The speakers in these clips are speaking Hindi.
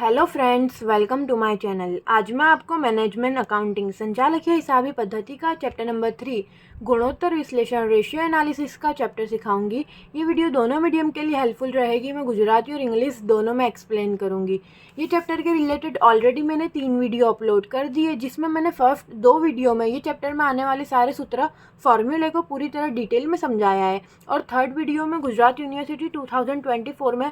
Hello friends, welcome to my channel. आज मैं आपको मैनेजमेंट अकाउंटिंग संचालकीय हिसाबी पद्धति का चैप्टर नंबर 3 गुणोत्तर विश्लेषण रेशियो एनालिसिस का चैप्टर सिखाऊंगी। ये वीडियो दोनों मीडियम के लिए हेल्पफुल रहेगी। मैं गुजराती और इंग्लिश दोनों में एक्सप्लेन करूंगी। ये चैप्टर के रिलेटेड ऑलरेडी मैंने 3 वीडियो अपलोड कर दी है, जिसमें मैंने फर्स्ट 2 वीडियो में ये चैप्टर में आने वाले सारे सूत्र फॉर्मूले को पूरी तरह डिटेल में समझाया है, और थर्ड वीडियो में गुजरात यूनिवर्सिटी 2024 में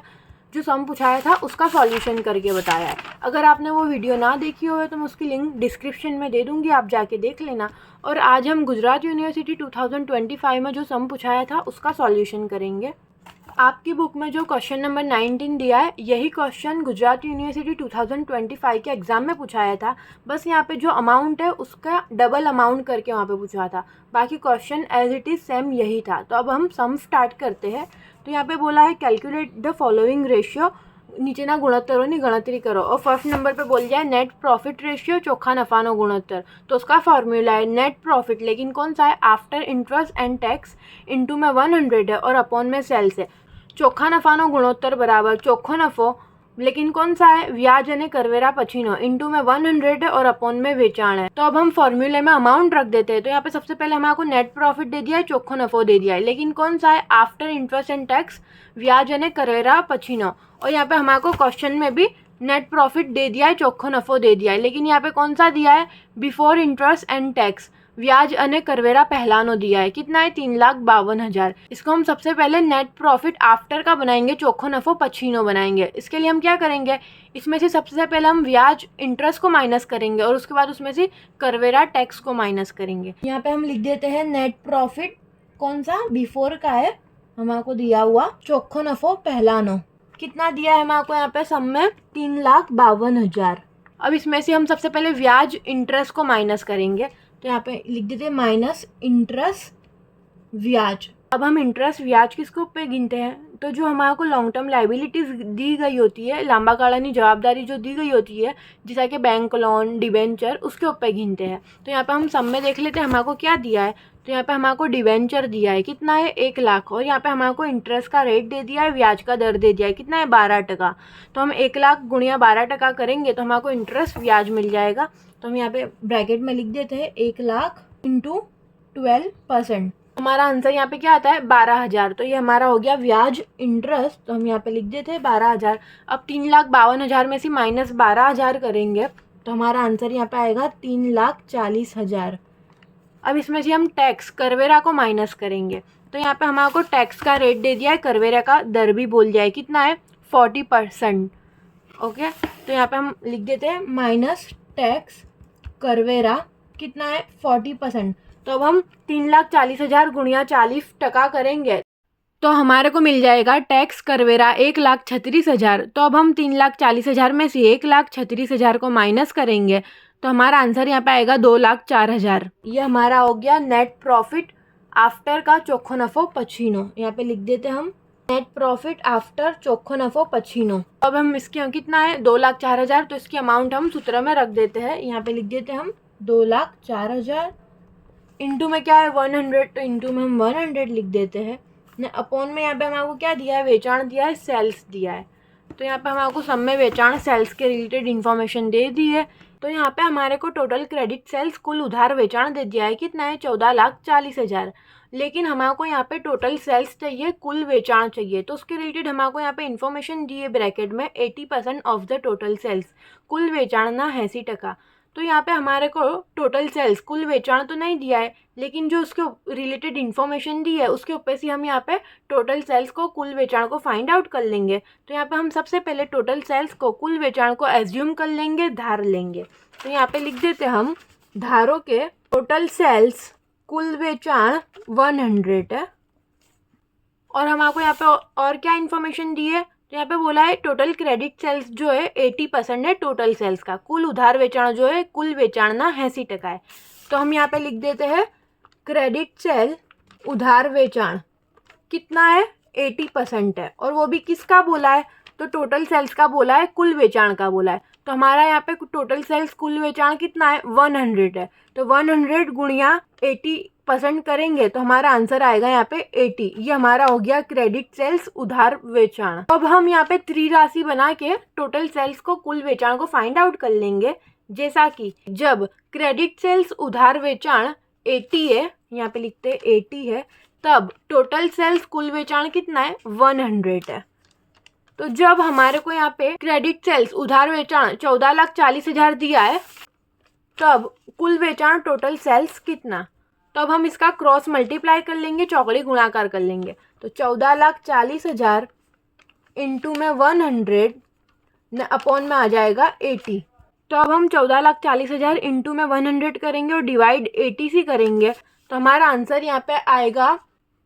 जो सम पूछाया था उसका सॉल्यूशन करके बताया है। अगर आपने वो वीडियो ना देखी हो तो मैं उसकी लिंक डिस्क्रिप्शन में दे दूंगी, आप जाके देख लेना। और आज हम गुजरात यूनिवर्सिटी 2025 में जो सम पूछाया था उसका सॉल्यूशन करेंगे। आपकी बुक में जो क्वेश्चन नंबर 19 दिया है, यही क्वेश्चन गुजरात यूनिवर्सिटी 2025 के एग्ज़ाम में पूछाया था। बस यहाँ पे जो अमाउंट है उसका डबल अमाउंट करके वहाँ पे पूछा था। बाकी question as it is same यही था। तो अब हम सम स्टार्ट करते हैं। तो यहाँ पे बोला है कैलकुलेट द फॉलोइंग रेशियो, नीचे ना गुणोत्तरों ની ગણતરી करो। और फर्स्ट नंबर पे बोल दिया है नेट प्रॉफिट रेशियो ચોખ્ખા નફાનો ગુણોત્તર। तो उसका फॉर्मूला है नेट प्रॉफिट, लेकिन कौन सा है, after interest and tax into में 100 है और अपॉन में सेल्स है। ચોખ્ખા નફાનો ગુણોત્તર બરાબર ચોખ્ખો નફો, लेकिन कौन सा है, व्याज અને करवेरा पछीनो इंटू में 100 है और अपॉन में वेचाण है। तो अब हम फॉर्मूले में अमाउंट रख देते हैं। तो यहाँ पे सबसे पहले हमारे को नेट प्रॉफिट दे दिया है, ચોખ્ખો नफो दे दिया है, लेकिन कौन सा है, आफ्टर इंटरेस्ट एंड टैक्स व्याज અને करवेरा पछीनो। और यहाँ पे हमारे को क्वेश्चन में भी नेट प्रॉफिट दे दिया है, ચોખ્ખો नफो दे दिया है, लेकिन यहाँ पे कौन सा दिया है, बिफोर इंटरेस्ट एंड टैक्स व्याज અને करवेरा पहलानो दिया है। कितना है, 3,52,000। इसको हम सबसे पहले नेट प्रॉफिट आफ्टर का बनाएंगे, ચોખ્ખો नफो पछीनो बनाएंगे। इसके लिए हम क्या करेंगे, इसमें से सबसे पहले हम व्याज इंटरेस्ट को माइनस करेंगे और उसके बाद उसमें से करवेरा टैक्स को माइनस करेंगे। यहाँ पे हम लिख देते हैं नेट प्रॉफिट कौन सा, बिफोर का है हमारे को दिया हुआ, ચોખ્ખો नफो पहलानो। कितना दिया है हमारे को यहाँ पे सम में, 3,52,000। अब इसमें से हम सबसे पहले व्याज इंटरेस्ट को माइनस करेंगे। तो यहाँ पे लिख देते हैं माइनस इंटरेस्ट व्याज। अब हम इंटरेस्ट व्याज किसके ऊपर गिनते हैं, तो जो हमारे को लॉन्ग टर्म लाइबिलिटीज़ दी गई होती है, लांबा गाळानी जवाबदारी जो दी गई होती है, जैसा कि बैंक लोन, डिबेंचर, उसके ऊपर गिनते हैं। तो यहाँ पे हम सम में देख लेते हैं हमारे को क्या दिया है। तो यहाँ पे हमारे को डिबेंचर दिया है, कितना है, 1 लाख। और यहाँ पे हमारे को इंटरेस्ट का रेट दे दिया है, ब्याज का दर दे दिया है, कितना है, 12%। तो हम 1 लाख गुणिया 12% करेंगे तो हमारे को इंटरेस्ट ब्याज मिल जाएगा। तो हम यहाँ पे ब्रैकेट में लिख देते हैं 1 लाख इंटू 12%। हमारा आंसर यहाँ पे क्या आता है, 12,000। तो ये हमारा हो गया ब्याज इंटरेस्ट। तो हम यहाँ पे लिख देते हैं 12,000। अब 3,52,000 में से माइनस 12,000 करेंगे तो हमारा आंसर यहाँ पे आएगा 3,40,000। अब इसमें से हम टैक्स करवेरा को माइनस करेंगे। तो यहाँ पे हमारे को टैक्स का रेट दे दिया है, करवेरा का दर भी बोल दिया है, कितना है, 40%। ओके, तो यहाँ पे हम लिख देते हैं माइनस टैक्स करवेरा, कितना है, 40%। तो अब हम 3,40,000 गुणिया 40% करेंगे तो हमारे को मिल जाएगा टैक्स करवेरा 1,36,000। तो अब हम 3,40,000 में से 1,36,000 को माइनस करेंगे तो हमारा आंसर यहाँ पे आएगा 2,04,000। ये हमारा हो गया नेट प्रॉफिट आफ्टर का ચોખ્ખો नफो पछीनो। यहाँ पे लिख देते हैं हम नेट प्रॉफिट आफ्टर ચોખ્ખો नफो पछीनो। अब हम इसके कितना है, 2,04,000। तो इसकी अमाउंट हम सूत्र में रख देते हैं। यहाँ पे लिख देते हैं हम 2,04,000 इंटू में क्या है, 100। तो इंटू में हम 100 लिख देते हैं ने अपॉन में यहाँ पे हमारे को क्या दिया है, वेचाण दिया है, सेल्स दिया है। तो यहाँ पे हमारे को सब में वेचाण सेल्स के रिलेटेड इन्फॉर्मेशन दे दी है। तो यहाँ पे हमारे को टोटल क्रेडिट सेल्स कुल उधार वेचाण दे दिया है, कितना है, 14,40,000। लेकिन हमारे को यहाँ पे टोटल सेल्स चाहिए, कुल वेचाण चाहिए। तो उसके रिलेटेड हमारे को यहाँ पे इन्फॉर्मेशन दी है ब्रैकेट में, 80% ऑफ द टोटल सेल्स, कुल वेचाण ना 80%। तो यहाँ पे हमारे को टोटल सेल्स कुल वेचाण तो नहीं दिया है, लेकिन जो उसके रिलेटेड इन्फॉर्मेशन दी है उसके ऊपर से हम यहाँ पे टोटल सेल्स को कुल वेचाण को फाइंड आउट कर लेंगे। तो यहाँ पे हम सबसे पहले टोटल सेल्स को कुल वेचाण को एज्यूम कर लेंगे, धार लेंगे। तो यहाँ पे लिख देते हम धारो के टोटल सेल्स कुल वेचाण 100 है। और हमारे को यहाँ पे और क्या इन्फॉर्मेशन दी है, तो यहाँ पे बोला है टोटल क्रेडिट सेल्स जो है 80% है टोटल सेल्स का, कुल उधार वेचाण जो है कुल वेचाण ना 80% है। तो हम यहाँ पे लिख देते हैं क्रेडिट सेल उधार वेचाण कितना है, 80% है। और वो भी किसका बोला है, तो टोटल सेल्स का बोला है, कुल वेचाण का बोला है। तो हमारा यहाँ पे टोटल सेल्स कुल वेचाण कितना है, 100 है। तो 100 गुणिया 80 % करेंगे तो हमारा आंसर आएगा यहाँ पे 80। ये हमारा हो गया क्रेडिट सेल्स, उधार वेचाण। अब हम यहाँ पे त्रिराशि बना के टोटल सेल्स को, कुल वेचाण को फाइंड आउट कर लेंगे। जैसा कि जब क्रेडिट सेल्स उधार वेचाण 80 है, यहाँ पे लिखते हैं 80 है, तब टोटल सेल्स कुल वेचाण कितना है 100 है। तो जब हमारे को यहाँ पे क्रेडिट सेल्स उधार वेचाण 14,40,000 दिया है, तब कुल वेचाण टोटल सेल्स कितना, तब हम इसका क्रॉस मल्टीप्लाई कर लेंगे, चौकड़ी गुणाकार कर लेंगे। तो 14,40,000 इंटू में 100 न अपॉन में आ जाएगा 80। तो अब हम 14,40,000 इंटू में 100 करेंगे और डिवाइड 80 से करेंगे, तो हमारा आंसर यहाँ पे आएगा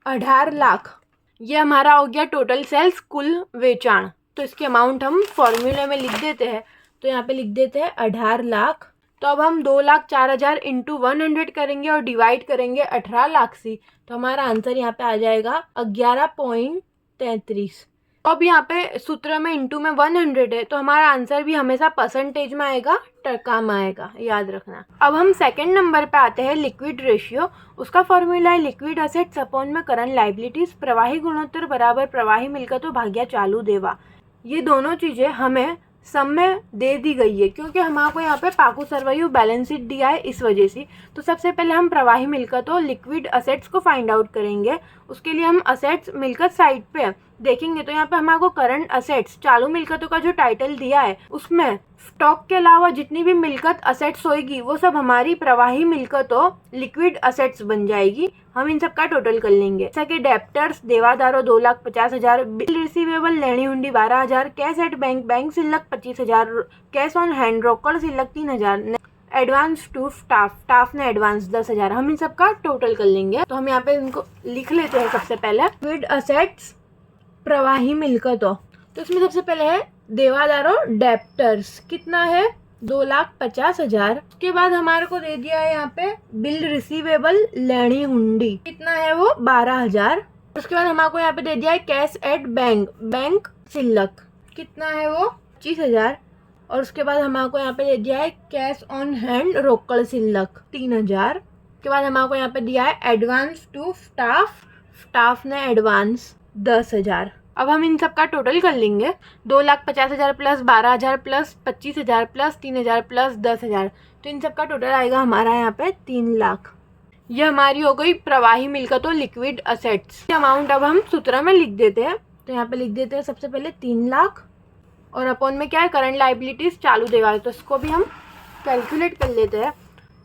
18 लाख। ये हमारा हो गया टोटल सेल्स, कुल वेचाण। तो इसकी अमाउंट हम फॉर्मूले में लिख देते हैं। तो यहाँ पे लिख देते हैं 18 लाख। तो अब हम 2,04,000 इंटू 100 करेंगे और डिवाइड करेंगे 18 लाख से, तो हमारा आंसर यहाँ पे आ जाएगा 11.33। अब यहाँ पे सूत्र में इंटू में 100 है, तो हमारा आंसर भी हमेशा % में आएगा, टका में आएगा, याद रखना। अब हम सेकंड नंबर पे आते हैं, लिक्विड रेशियो। उसका फॉर्मूला है लिक्विड असेट्स अपॉन में करंट लाइबिलिटीज, प्रवाही गुणोत्तर बराबर प्रवाही मिलकतों भाग्या चालू देवा। ये दोनों चीज़ें हमें सम में दे दी गई है, क्योंकि हमारे यहाँ पे पाकू सरवैयू बैलेंस शीट दिया है, इस वजह से। तो सबसे पहले हम प्रवाही मिलकतों लिक्विड असेट्स को फाइंड आउट करेंगे। उसके लिए हम असेट्स मिलकत साइड पे देखेंगे। तो यहाँ पे हमारे को करंट असेट्स चालू मिलकतों का जो टाइटल दिया है, उसमें स्टॉक के अलावा जितनी भी मिलकत असेट्स होगी वो सब हमारी प्रवाही मिलकतों लिक्विड असेट्स बन जाएगी। हम इन सब का टोटल कर लेंगे, जैसा कि डेप्टर्स देवादारों 2,50,000, बिल रिसीवेबल लेनी हुंडी 12,000, कैश एट बैंक बैंक शिल्लक 25,000, कैश ऑन हैंड रोकड़ शिल्लक 3,000, एडवांस टू स्टाफ ने एडवांस 10,000। हम इन सब का टोटल कर लेंगे। तो हम यहाँ पे इनको लिख लेते हैं। सबसे पहले लिक्विड असेट्स प्रवाही मिलकतों, तो इसमें सबसे पहले है देवादारों डेप्टर्स, कितना है 2,50,000। उसके बाद हमारे को दे दिया है यहाँ पे बिल रिसीवेबल लेनी हुंडी, कितना है वो 12,000। उसके बाद हमारे को यहाँ पे दे दिया है कैश एट बैंक बैंक शिल्लक, कितना है वो 25,000। और उसके बाद हमारे को यहाँ पे दे दिया है कैश ऑन हैंड रोकड़ शिल्लक 3,000। उसके बाद हमारे को यहाँ पे दिया है एडवांस टू स्टाफ ने एडवांस 10,000। अब हम इन सब का टोटल कर लेंगे। 2,50,000 प्लस 12,000 प्लस 25,000 प्लस 3,000 प्लस 10,000, तो इन सब का टोटल आएगा हमारा यहाँ पे 3 लाख। ये हमारी हो गई प्रवाही मिलकतों लिक्विड असेट्स। अमाउंट अब हम सूत्र में लिख देते हैं। तो यहाँ पे लिख देते हैं सबसे पहले 3 लाख, और अपॉन में क्या है करंट लाइबिलिटीज चालू देवा, तो इसको भी हम कैलकुलेट कर लेते हैं।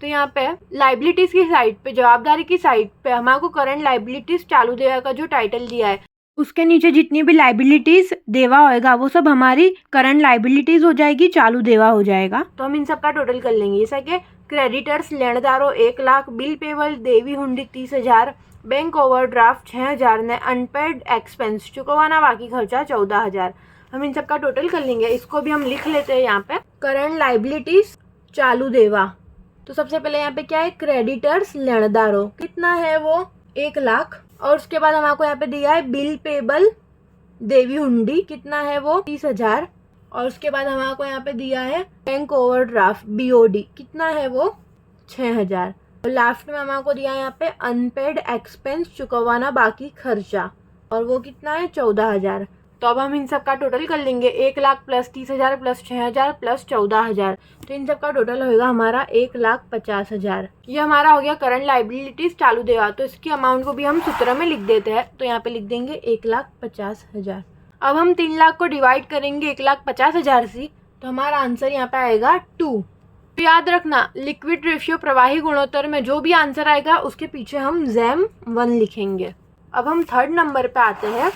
तो यहाँ पे लाइबिलिटीज की साइड पे, जवाबदारी की साइड पे हमारे को करंट लाइबिलिटीज चालू देवा का जो टाइटल दिया है, उसके नीचे जितनी भी लाइबिलिटीज देवा होएगा वो सब हमारी करंट लाइबिलिटीज हो जाएगी, चालू देवा हो जाएगा। तो हम इन सब का टोटल कर लेंगे, जैसा कि क्रेडिटर्स लेनदारों 1 लाख, बिल पेबल देवी हुंडी 30,000, बैंक ओवरड्राफ्ट 6,000 ने अनपेड एक्सपेंस चुकवाना बाकी खर्चा 14,000। हम इन सब का टोटल कर लेंगे। इसको भी हम लिख लेते हैं यहाँ पे करंट लाइबिलिटीज चालू देवा। तो सबसे पहले यहाँ पे क्या है क्रेडिटर्स लेनदारों, कितना है वो 1 लाख। और उसके बाद हमारे को यहाँ पे दिया है बिल पेबल देवी हुंडी, कितना है वो 30,000। और उसके बाद हमारे को यहाँ पे दिया है बैंक ओवरड्राफ्ट BOD, कितना है वो 6,000। और लास्ट में हमारे को दिया है यहाँ पे अनपेड एक्सपेंस चुकवाना बाकी खर्चा, और वो कितना है 14,000। तो अब हम इन सब का टोटल कर लेंगे। 1 लाख प्लस 30,000 प्लस 6,000 प्लस 14,000, तो इन सब का टोटल होगा हमारा 1,50,000। ये हमारा हो गया करंट लाइबिलिटीज चालू देवा। तो इसकी अमाउंट को भी हम सूत्र में लिख देते हैं। तो यहाँ पे लिख देंगे 1,50,000। अब हम 3 लाख को डिवाइड करेंगे 1,50,000 से, तो हमारा आंसर यहाँ पे आएगा 2। तो याद रखना लिक्विड रेशियो प्रवाही गुणोत्तर में जो भी आंसर आएगा उसके पीछे हम ZEM 1 लिखेंगे। अब हम थर्ड नंबर पे आते हैं,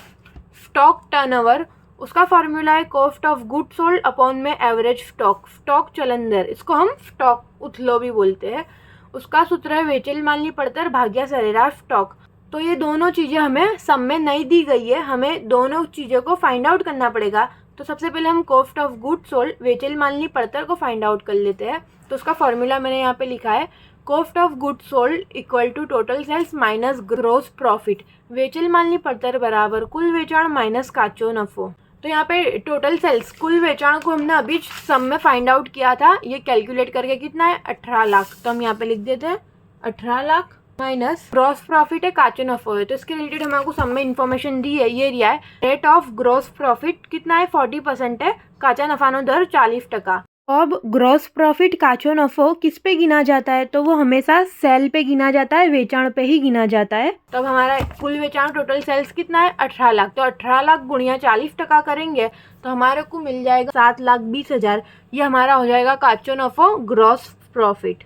स्टॉक टर्नओवर। उसका फॉर्मूला है cost of good sold upon में एवरेज स्टॉक चलन दर, इसको हम स्टॉक उथलो भी बोलते हैं। उसका सूत्र है वेचेल मालनी पड़तर भाग्या सरेराश स्टॉक। तो ये दोनों चीज़ें हमें सम में नहीं दी गई है, हमें दोनों चीज़ों को फाइंड आउट करना पड़ेगा। तो सबसे पहले हम कॉस्ट ऑफ गुड सोल्ड वेचेल मालनी पड़तर को फाइंड आउट कर लेते हैं। तो उसका फॉर्मूला मैंने यहाँ पे लिखा है cost of good sold equal to total sales minus gross profit, वेचेल मालनी पड़तर बराबर कुल वेचाण माइनस काचो नफो। तो यहाँ पे टोटल सेल्स कुल वेचाण को हमने अभी सम में फाइंड आउट किया था, ये कैलकुलेट करके कितना है 18 लाख। तो हम यहाँ पे लिख देते हैं 18 लाख। माइनस ग्रॉस प्रॉफिट है, काचे नफो है। तो इसके रिलेटेड हमारे को सब में इन्फॉर्मेशन दी है, ये दिया है रेट ऑफ ग्रॉस प्रॉफिट कितना है 40% है, काचा नफानो दर 40%। अब ग्रॉस प्रॉफिट काचो नफो किस पे गिना जाता है, तो वो हमेशा सेल पे गिना जाता है, वेचाण पे ही गिना जाता है। तो अब हमारा कुल वेचाण टोटल सेल्स कितना है 18 लाख, तो 18 लाख गुणिया 40% करेंगे तो हमारे को मिल जाएगा 7,20,000। ये हमारा हो जाएगा काचो नफो ग्रॉस प्रॉफिट।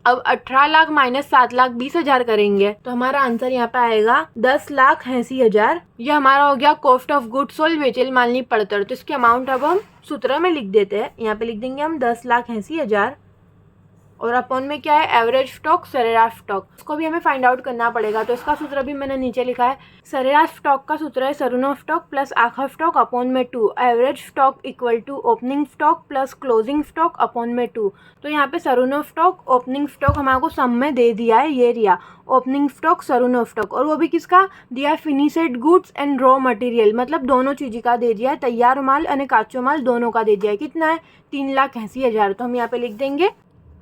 अब 18 लाख माइनस 7,20,000 करेंगे तो हमारा आंसर यहाँ पे आएगा 10,80,000। ये हमारा हो गया कॉस्ट ऑफ गुड्स सोल्ड, वेचेल मालनी पड़तर। तो इसके अमाउंट अब हम सूत्र में लिख देते हैं। यहाँ पे लिख देंगे हम 10,80,000 और अपॉन में क्या है एवरेज स्टॉक सरेराश स्टॉक, इसको भी हमें फाइंड आउट करना पड़ेगा। तो इसका सूत्र भी मैंने नीचे लिखा है। सरेराश स्टॉक का सूत्र है सरुनो स्टॉक प्लस आखा स्टॉक अपॉन में 2, average stock equal to opening stock plus closing stock upon में 2। तो यहाँ पे सरुनो स्टॉक ओपनिंग स्टॉक हमारे को सम में दे दिया है, ये रिया ओपनिंग स्टॉक सरुनो स्टॉक, और वो भी किसका दिया है फिनिशेड गुड्स एंड रॉ मटेरियल, मतलब दोनों चीज़ का दे दिया है, तैयार माल और काचो माल दोनों का दे दिया है। कितना है 3,80,000। तो हम यहाँ पे लिख देंगे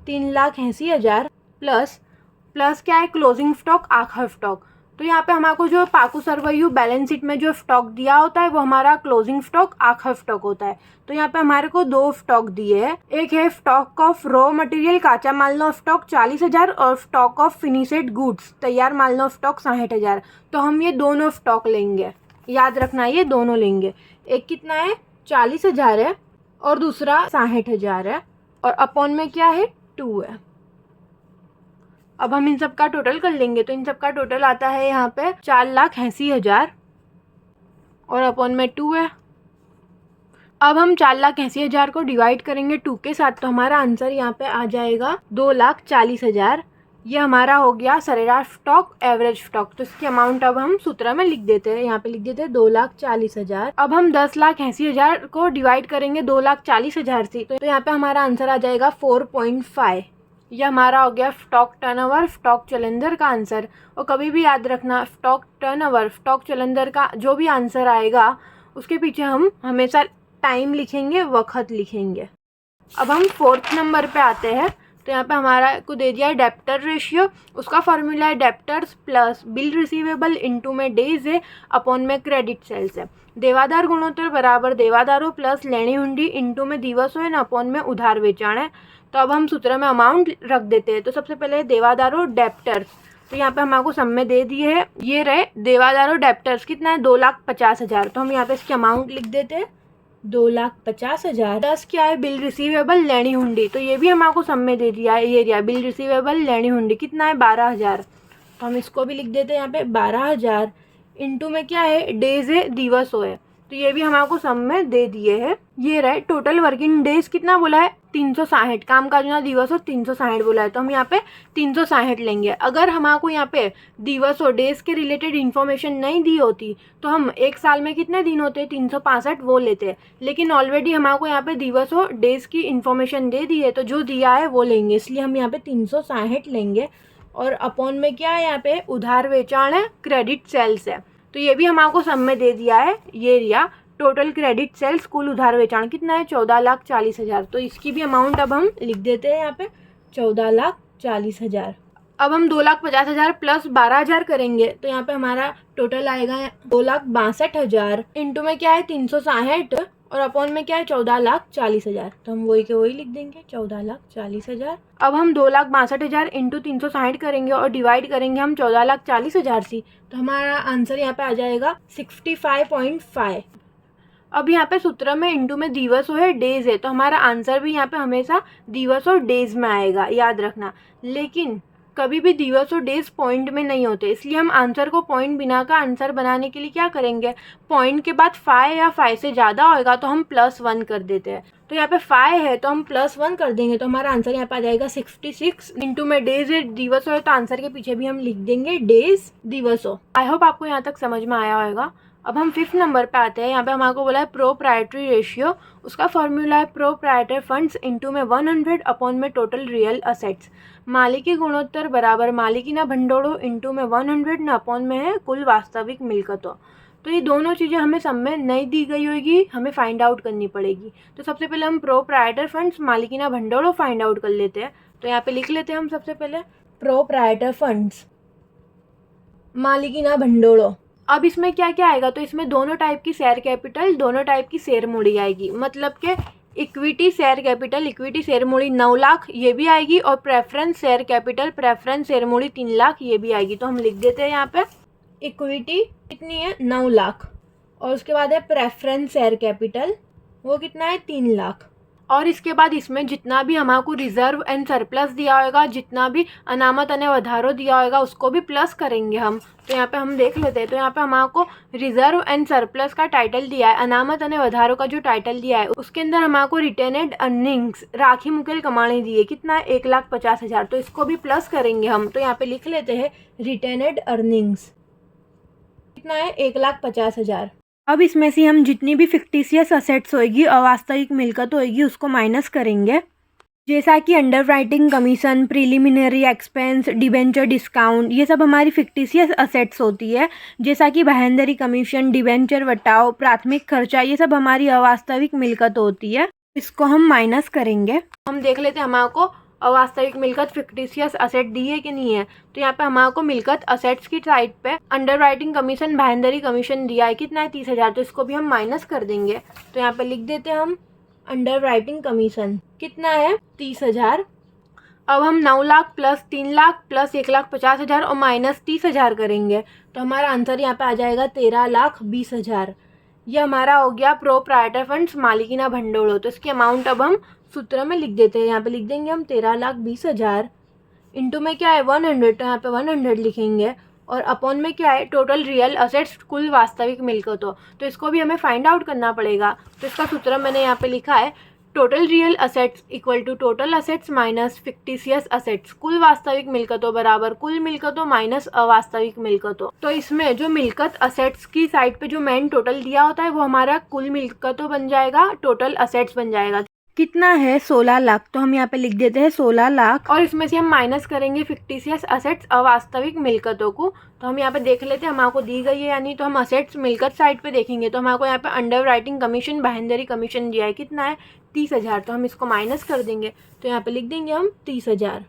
3,80,000 प्लस क्या है क्लोजिंग स्टॉक आखा स्टॉक। तो यहाँ पे हमारे को जो पाकू सरवैयू बैलेंस शीट में जो स्टॉक दिया होता है वो हमारा क्लोजिंग स्टॉक आखा स्टॉक होता है। तो यहाँ पे हमारे को 2 स्टॉक दिए हैं, एक है स्टॉक ऑफ रॉ मटेरियल काचा माल नो स्टॉक 40,000 और स्टॉक ऑफ फिनिशेड गुड्स तैयार माल नो स्टॉक 60,000। तो हम ये दोनों स्टॉक लेंगे, याद रखना ये दोनों लेंगे। एक कितना है 40,000 है और दूसरा 60,000 है और अपॉन में क्या है 2 है। अब हम इन सब का टोटल कर लेंगे तो इन सब का टोटल आता है यहाँ पे 4,80,000 और अपॉन में 2 है। अब हम 4,80,000 को डिवाइड करेंगे 2 के साथ तो हमारा आंसर यहाँ पे आ जाएगा 2,40,000। ये हमारा हो गया सरेराश स्टॉक एवरेज स्टॉक। तो इसकी अमाउंट अब हम सूत्र में लिख देते हैं, यहाँ पे लिख देते हैं 2,40,000। अब हम 10,80,000 को डिवाइड करेंगे 2,40,000 से, तो यहाँ पे हमारा आंसर आ जाएगा 4.5। यह हमारा हो गया स्टॉक टर्नओवर स्टॉक चलेंदर का आंसर। और कभी भी याद रखना स्टॉक टर्नओवर स्टॉक चलेंदर का जो भी आंसर आएगा उसके पीछे हम हमेशा टाइम लिखेंगे, वक्त लिखेंगे। अब हम 4th नंबर पे आते हैं। तो यहाँ पे हमारा को दे दिया है डेप्टर रेशियो, उसका फॉर्मूला है debtors plus bill receivable into में डेज है अपॉन में क्रेडिट सेल्स है। देवादार गुणोत्तर बराबर देवादारों प्लस लेनी हुंडी इंटू में दिवसों है अपॉन में उधार वेचाण है। तो अब हम सूत्र में अमाउंट रख देते हैं। तो सबसे पहले देवादारों डेप्टर्स, तो यहाँ पे हम आपको सब में दे दिए है, ये रहे देवादारों डेप्टर्स कितना है 2,50,000। तो हम यहाँ पे इसकी अमाउंट लिख देते हैं 2,50,000। 10 क्या है बिल रिसीवेबल लेनी हुंडी, तो ये भी हम आपको सब में दे दिया है, ये दिया बिल रिसीवेबल लेनी हुंडी कितना है 12,000। तो हम इसको भी लिख देते हैं यहाँ पे 12,000 इंटू में क्या है डेज है दिवसों है, तो ये भी हम आपको सब में दे दिए हैं। ये रहे टोटल वर्किंग डेज कितना बोला है 360, काम का जो दिवस हो 360 बोला है, तो हम यहाँ पे 360 लेंगे। अगर हमारे यहाँ पे दिवस और डेज के रिलेटेड इन्फॉर्मेशन नहीं दी होती तो हम एक साल में कितने दिन होते 365 वो लेते, लेकिन ऑलरेडी हमारे यहाँ पे दिवस और डेज की इन्फॉर्मेशन दे दी है तो जो दिया है वो लेंगे, इसलिए हम यहाँ पे 360 लेंगे। और अपॉन में क्या है यहाँ पे उधार वेचाण है क्रेडिट सेल्स है, तो ये भी हम आपको सब में दे दिया है, ये रिया टोटल क्रेडिट सेल्स कुल उधार वेचाण कितना है 14,40,000। तो इसकी भी अमाउंट अब हम लिख देते हैं यहाँ पे 14,40,000। अब हम 2,50,000 प्लस 12,000 करेंगे तो यहाँ पे हमारा टोटल आएगा 2,62,000 इंटू में क्या है 360 और अपॉन में क्या है 14,40,000। तो हम वही के वही लिख देंगे 14,40,000। अब हम 2,62,000 इंटू 360 करेंगे और डिवाइड करेंगे हम 14,40,000 से, तो हमारा आंसर यहाँ पे आ जाएगा 65.5। अब यहाँ पे सूत्र में इंटू में दिवस है डेज है, तो हमारा आंसर भी यहाँ पे हमेशा दिवस और डेज में आएगा, याद रखना। लेकिन कभी भी दिवस और डेज पॉइंट में नहीं होते, इसलिए हम आंसर को पॉइंट बिना का आंसर बनाने के लिए क्या करेंगे, पॉइंट के बाद 5 या 5 से ज़्यादा होएगा तो हम +1 कर देते हैं। तो यहाँ पे 5 है तो हम +1 कर देंगे, तो हमारा आंसर यहाँ पे आ जाएगा 66 इंटू में डेज है दिवस है, तो आंसर के पीछे भी हम लिख देंगे डेज दिवसों। आई होप आपको यहाँ तक समझ में आया होगा। अब हम 5th नंबर पे आते हैं। यहाँ पे हमारे को बोला है प्रोप्राइटरी रेशियो, उसका फॉर्मूला है प्रोप्राइटर फंड्स इंटू में 100 अपॉन में टोटल रियल असेट्स। मालिकी गुणोत्तर बराबर मालिकीना भंडोड़ो इंटू में 100 न अपॉन में है कुल वास्तविक मिलकतों। तो ये दोनों चीज़ें हमें सब में नहीं दी गई होगी, हमें फाइंड आउट करनी पड़ेगी। तो सबसे पहले हम प्रोप्राइटर फंड्स मालिकीना भंडोड़ो फाइंड आउट कर लेते हैं। तो यहाँ पे लिख लेते हैं हम सबसे पहले प्रोप्राइटर फंड्स मालिकीना भंडोलों। अब इसमें क्या क्या आएगा, तो इसमें दोनों टाइप की शेयर कैपिटल, दोनों टाइप की शेयर मूड़ी आएगी। मतलब कि equity share capital, equity share मूड़ी 9 लाख ये भी आएगी, और preference share capital, preference share मूड़ी 3 लाख ये भी आएगी। तो हम लिख देते हैं यहाँ पे इक्विटी कितनी है 9 लाख, और उसके बाद है प्रेफरेंस शेयर कैपिटल, वो कितना है 3 लाख। और इसके बाद इसमें जितना भी हमारे को रिजर्व एंड सरप्लस दिया होगा, जितना भी अनामत अने वधारो दिया होगा, उसको भी प्लस करेंगे हम। तो यहाँ पे हम देख लेते हैं। तो यहाँ पे हमारे को रिजर्व एंड सरप्लस का टाइटल दिया है, अनामत अने वधारो का जो टाइटल दिया है उसके अंदर हमारे को रिटेनेड अर्निंग्स राखी मुकेल कमाणी दी है, कितना है 1,50,000। तो इसको भी प्लस करेंगे हम। तो यहाँ पे लिख लेते हैं रिटेनेड अर्निंग्स कितना है 1,50,000। अब इसमें से हम जितनी भी फिक्टिशियस असेट्स होएगी, अवास्तविक मिलकत होएगी, उसको माइनस करेंगे। जैसा कि underwriting commission, preliminary expense, debenture discount, ये सब हमारी फिक्टिशियस असेट्स होती है। जैसा कि बाहेंदरी कमीशन, डिबेंचर वटाव, प्राथमिक खर्चा, ये सब हमारी अवास्तविक मिलकत होती है। इसको हम माइनस करेंगे। हम देख लेते हैं हमारे को अवास्तविक मिलकत फिक्टिशियस असेट दी है कि नहीं है। तो यहाँ पे हमारे को मिलकत असेट्स की साइड पे अंडरराइटिंग कमीशन, बाहेंदरी कमीशन दिया है, कितना है 30,000। तो इसको भी हम माइनस कर देंगे। तो यहाँ पे लिख देते हैं हम अंडरराइटिंग कमीशन कितना है 30,000। अब हम 9 लाख प्लस 3 लाख प्लस 1,50,000 और माइनस 30,000 करेंगे। तो हमारा आंसर यहाँ पे आ जाएगा 13,20,000। ये हमारा हो गया प्रोप्राइटर फंड्स मालिकीना भंडोलों। तो इसकी अमाउंट अब हम सूत्र में लिख देते हैं। यहाँ पे लिख देंगे हम 13,20,000 इंटू में क्या है 100, तो यहाँ पे 100 लिखेंगे, और अपॉन में क्या है टोटल रियल असेट्स, कुल वास्तविक मिलकत हो। तो इसको भी हमें फाइंड आउट करना पड़ेगा। तो इसका सूत्र मैंने यहाँ पे लिखा है total real assets equal to total assets minus fictitious assets, कुल वास्तविक मिलकतों बराबर कुल मिलकतों माइनस अवास्तविक मिलकतों। तो इसमें जो मिलकत असेट्स की साइड पे जो मेन टोटल दिया होता है वो हमारा कुल मिलकतों बन जाएगा, टोटल असेट्स बन जाएगा। कितना है 16 लाख। तो हम यहाँ पे लिख देते हैं 16 लाख, और इसमें से हम माइनस करेंगे फिक्टिशियस असेट्स अवास्तविक मिलकतों को। तो हम यहाँ पे देख लेते हैं हमारे को दी गई है, यानी तो हम असेट्स मिलकत साइड पे देखेंगे तो हमारे को यहाँ पे अंडरराइटिंग कमीशन, बाहेंदरी कमीशन दिया है, कितना है 30,000। तो हम इसको माइनस कर देंगे। तो यहाँ पे लिख देंगे हम 30,000।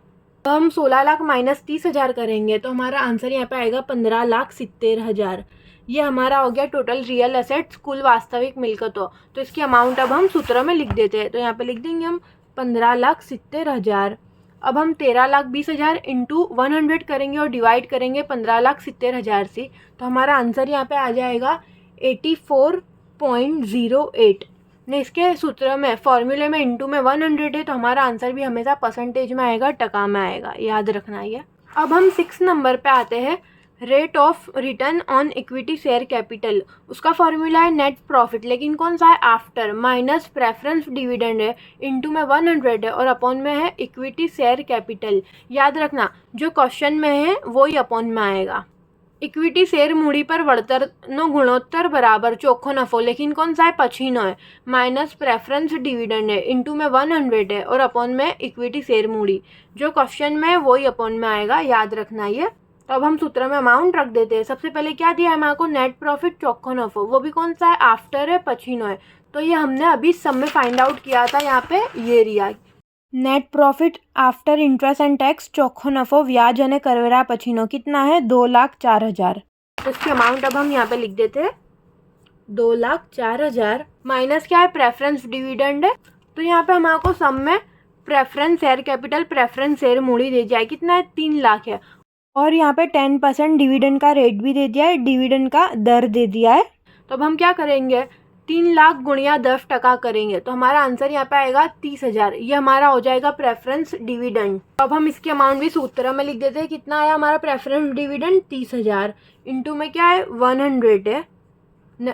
तो हम 16 लाख माइनस 30,000 करेंगे तो हमारा आंसर यहाँ पे आएगा 15,70,000। ये हमारा हो गया टोटल रियल असेट्स, कुल वास्तविक मिलकत हो। तो इसकी अमाउंट अब हम सूत्र में लिख देते हैं। तो यहाँ पे लिख देंगे हम 15,70,000। अब हम 13,20,000 इंटू 100 करेंगे और डिवाइड करेंगे 15,70,000 से। तो हमारा आंसर यहाँ पे आ जाएगा 84.08। ने इसके सूत्र में फॉर्मूले में इंटू में 100 है, तो हमारा आंसर भी हमेशा परसेंटेज में आएगा, टका में आएगा, याद रखना ये। अब हम 6 नंबर पे आते हैं, rate of return on equity share capital. उसका फॉर्मूला है नेट प्रॉफिट, लेकिन कौन सा है आफ्टर माइनस प्रेफरेंस डिविडेंड है, इंटू में 100 है, और अपॉन में है इक्विटी शेयर कैपिटल। याद रखना जो क्वेश्चन में है वो ही अपॉन में आएगा। इक्विटी शेयर मूड़ी पर वळतरनो गुणोत्तर बराबर चोख्खो नफो, लेकिन कौन सा है पछीनो है, माइनस प्रेफरेंस डिविडेंड है, इंटू में 100 है, और अपॉन में इक्विटी शेयर मूड़ी। जो क्वेश्चन में है वो ही अपॉन में आएगा, याद रखना ये। तो अब हम सूत्र में अमाउंट रख देते हैं। सबसे पहले क्या दिया है हमारे को नेट प्रॉफिट चोख्खो नफो, वो भी कौन सा है आफ्टर है, पछीनो है। तो ये हमने अभी सब में फाइंड आउट किया था, यहाँ पे ये रिया net profit after interest and tax चोख्खो नफो व्याज अने करवेरा पछीनो, कितना है 2,04,000। तो इसकी अमाउंट अब हम यहाँ पे लिख देते हैं 2,04,000 माइनस क्या है प्रेफरेंस डिविडेंड है। तो यहाँ पे हमारे को सब में preference share capital, preference share मूड़ी दे दिया है, कितना है 3 लाख है, और यहाँ पे 10% डिविडेंड का रेट भी दे दिया है, डिविडेंड का दर दे दिया है। तो अब हम क्या करेंगे 3 लाख गुणिया 10% करेंगे तो हमारा आंसर यहाँ पे आएगा 30,000। ये हमारा हो जाएगा प्रेफरेंस डिविडेंड। अब हम इसकी अमाउंट भी सूत्र में लिख देते हैं। कितना आया हमारा प्रेफरेंस डिविडेंड 30,000, इंटू में क्या है 100 है,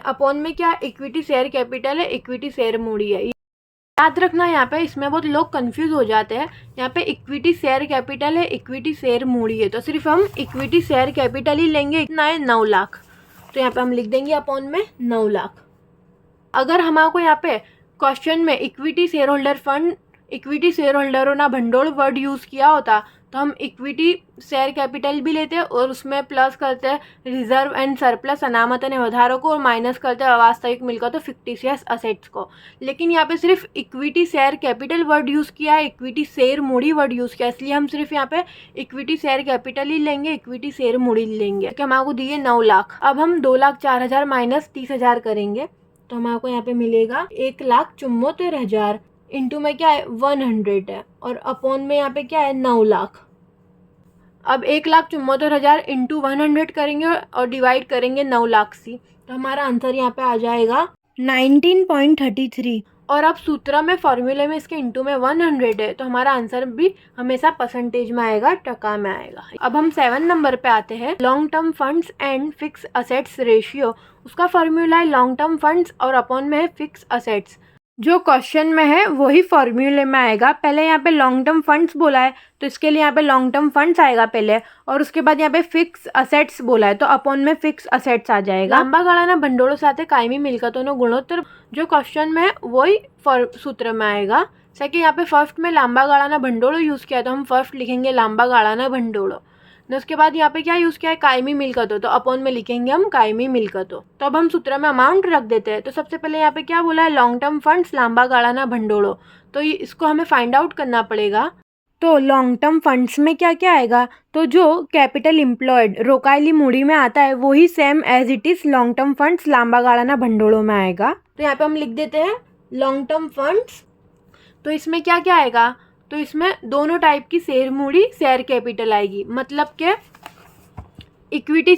अपॉन में क्या इक्विटी शेयर कैपिटल है, इक्विटी शेयर मूड़ी है। याद रखना यहाँ पे इसमें बहुत लोग कंफ्यूज हो जाते हैं। यहाँ पे इक्विटी शेयर कैपिटल है, इक्विटी शेयर मूड़ी है, तो सिर्फ हम इक्विटी शेयर कैपिटल ही लेंगे। कितना है 9 लाख। तो यहाँ पे हम लिख देंगे अपॉन में 9 लाख। अगर हमारे को यहाँ पे क्वेश्चन में equity share holder fund, equity share होल्डरों भंडोळ वर्ड यूज़ किया होता तो हम इक्विटी शेयर कैपिटल भी लेते और उसमें प्लस करते हैं रिजर्व एंड सरप्लस अनामत ने વધારો को और माइनस करते हैं अवास्तविक मिलकतों फिक्टिशियस असेट्स को। लेकिन यहाँ पे सिर्फ equity share capital word use किया है, इक्विटी शेयर मूड़ी वर्ड यूज़ किया, इसलिए हम सिर्फ यहाँ पे इक्विटी शेयर कैपिटल ही लेंगे, इक्विटी शेयर मूड़ी लेंगे। क्योंकि हमारे को दिए 9 लाख। अब हम 2,04,000 माइनस 30,000 करेंगे तो हमारे को यहाँ पे मिलेगा 1,74,000 इंटू में क्या है 100 है और अपॉन में यहाँ पे क्या है 9 लाख। अब 1,74,000 इंटू 100 करेंगे और डिवाइड करेंगे 9 लाख से तो हमारा आंसर यहाँ पे आ जाएगा 19.33। और अब सूत्र में फॉर्मूले में इसके इंटू में 100 है तो हमारा आंसर भी हमेशा परसेंटेज में आएगा, टका में आएगा। अब हम 7 नंबर पे आते हैं। Long term funds and fix assets ratio, उसका फॉर्मूला है लॉन्ग टर्म फंड्स और अपॉन में है फिक्स असेट्स। जो क्वेश्चन में है वही फॉर्मूले में आएगा। पहले यहाँ पे लॉन्ग टर्म फंड्स बोला है तो इसके लिए यहाँ पे लॉन्ग टर्म फंड्स आएगा पहले और उसके बाद यहाँ पे फिक्स असेट्स बोला है तो अपॉन में फिक्स असेट्स आ जाएगा। लांबा गाळाना भंडोळो साथे कायमी मिलकतोनो गुणोत्तर, जो क्वेश्चन में है वही सूत्र में आएगा। सेकंड यहाँ पे फर्स्ट में लांबा गाळाना भंडोळो यूज़ किया तो हम फर्स्ट लिखेंगे लांबा गाळाना भंडोळो। उसके बाद यहाँ पे क्या यूज़ किया है कायमी मिलकतों, तो अपॉन में लिखेंगे हम कायमी मिलकतों। तो अब हम सूत्र में अमाउंट रख देते हैं। तो सबसे पहले यहाँ पे क्या बोला है लॉन्ग टर्म फंड्स लांबा गाळाना भंडोळो, तो इसको हमें फाइंड आउट करना पड़ेगा। तो लॉन्ग टर्म फंड्स में क्या क्या आएगा, तो जो कैपिटल एम्प्लॉयड रोकायली मूड़ी में आता है वही same as it is long term funds लांबा गाळाना भंडोळो में आएगा। तो यहाँ पे हम लिख देते हैं लॉन्ग टर्म फंड्स। तो इसमें क्या क्या आएगा, तो इसमें दोनों टाइप की शेयर मूड़ी शेयर कैपिटल आएगी। मतलब के इक्विटी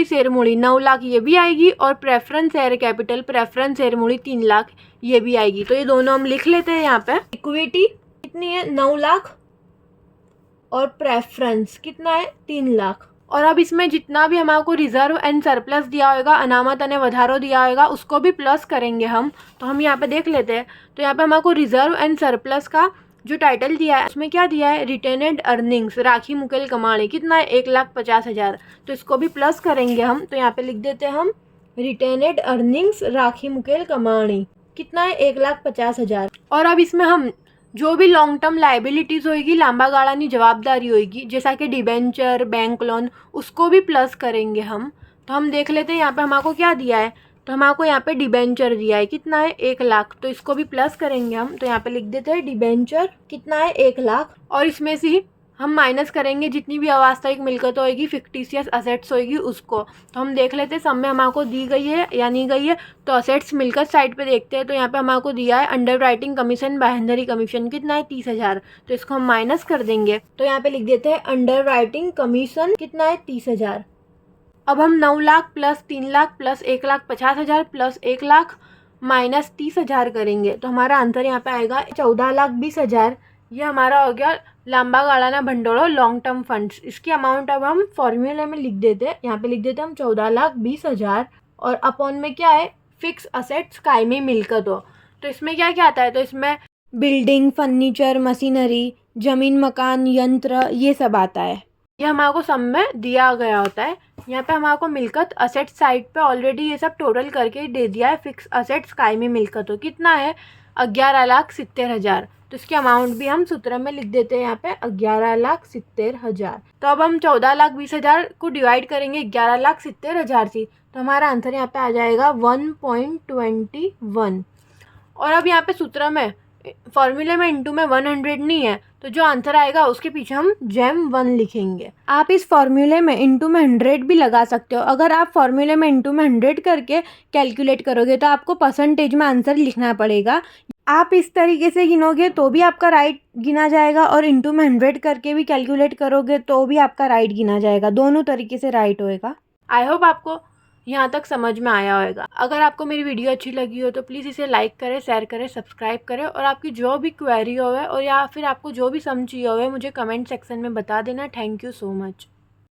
शेयर मूड़ी 9 लाख ये भी आएगी और preference share capital preference share मूड़ी 3 लाख ये भी आएगी। तो ये दोनों हम लिख लेते हैं। यहाँ पे इक्विटी कितनी है 9 लाख और प्रेफरेंस कितना है 3 लाख। और अब इसमें जितना भी हमारे को रिजर्व एंड सरप्लस दिया होगा, अनामत अने वधारो दिया होगा, उसको भी प्लस करेंगे हम। तो हम यहाँ पे देख लेते हैं। तो यहाँ पे हमारे को रिजर्व एंड सरप्लस का जो टाइटल दिया है उसमें क्या दिया है रिटेनेड अर्निंग्स राखी मुकेल कमाणी कितना है 1,50,000। तो इसको भी प्लस करेंगे हम। तो यहाँ पे लिख देते हैं हम रिटेनेड अर्निंग्स राखी मुकेल कमाणी कितना है 1,50,000। और अब इसमें हम जो भी लॉन्ग टर्म लाइबिलिटीज़ होगी लांबा गाळानी जवाबदारी होगी जैसा कि डिबेंचर बैंक लोन, उसको भी प्लस करेंगे हम। तो हम देख लेते हैं यहाँ पे हमारे को क्या दिया है। तो हमारे को यहाँ पे डिबेंचर दिया है कितना है 1 लाख, तो इसको भी प्लस करेंगे हम। तो यहाँ पे लिख देते हैं डिबेंचर कितना है 1 लाख और इसमें से हम माइनस करेंगे जितनी भी अवास्तविक मिलकत होगी फिक्टिशियस असेट्स होगी उसको। तो हम देख लेते हैं सब में हमारे को दी गई है या नहीं गई है। तो असेट्स मिलकत साइड पे देखते हैं। तो यहाँ पे हमारे को दिया है अंडर राइटिंग कमीशन बाहेंधरी कमीशन कितना है 30,000, तो इसको हम माइनस कर देंगे। तो यहाँ पे लिख देते हैं अंडर राइटिंग कमीशन कितना है 30,000। अब हम 9 lakh plus 3 lakh plus 1,50,000 plus 1 lakh minus 30,000 करेंगे तो हमारा आंसर यहाँ पे आएगा 14,20,000। ये हमारा हो गया लांबा गाळाना भंडोळो लॉन्ग टर्म फंड्स। इसकी अमाउंट अब हम फॉर्मूले में लिख देते हैं। यहाँ पे लिख देते हैं हम 14,20,000 और अपॉन में क्या है फिक्स असेट्स कायमी मिलकत हो। तो इसमें क्या क्या आता है, तो इसमें बिल्डिंग फर्नीचर मशीनरी जमीन मकान यंत्र ये सब आता है। ये हमारे को सब में दिया गया होता है। यहाँ पे हमारे को मिलकत असेट साइड पे ऑलरेडी ये सब टोटल करके दे दिया है। फिक्स असेट्स कायमी मिलकत हो कितना है 11,70,000। तो इसकी अमाउंट भी हम सूत्र में लिख देते हैं यहाँ पे 11,70,000। तो अब हम 14,20,000 को डिवाइड करेंगे 11,70,000 से, तो हमारा आंसर यहाँ पे आ जाएगा 1.21। और अब यहाँ पे सूत्र में फॉर्मूले में इंटू में 100 नहीं है, तो जो आंसर आएगा उसके पीछे हम जेम 1 लिखेंगे। आप इस फॉर्मूले में इंटू में 100 भी लगा सकते हो। अगर आप फॉर्मूले में इंटू में 100 करके कैलकुलेट करोगे तो आपको परसेंटेज में आंसर लिखना पड़ेगा। आप इस तरीके से गिनोगे तो भी आपका राइट गिना जाएगा और इंटू में 100 करके भी कैलकुलेट करोगे तो भी आपका राइट गिना जाएगा। दोनों तरीके से राइट होएगा। आई होप आपको यहाँ तक समझ में आया होगा। अगर आपको मेरी वीडियो अच्छी लगी हो तो प्लीज़ इसे लाइक करें, शेयर करें, सब्सक्राइब करें और आपकी जो भी क्वेरी होवे और या फिर आपको जो भी समझ चाहिए होवे मुझे कमेंट सेक्शन में बता देना। Thank you so much.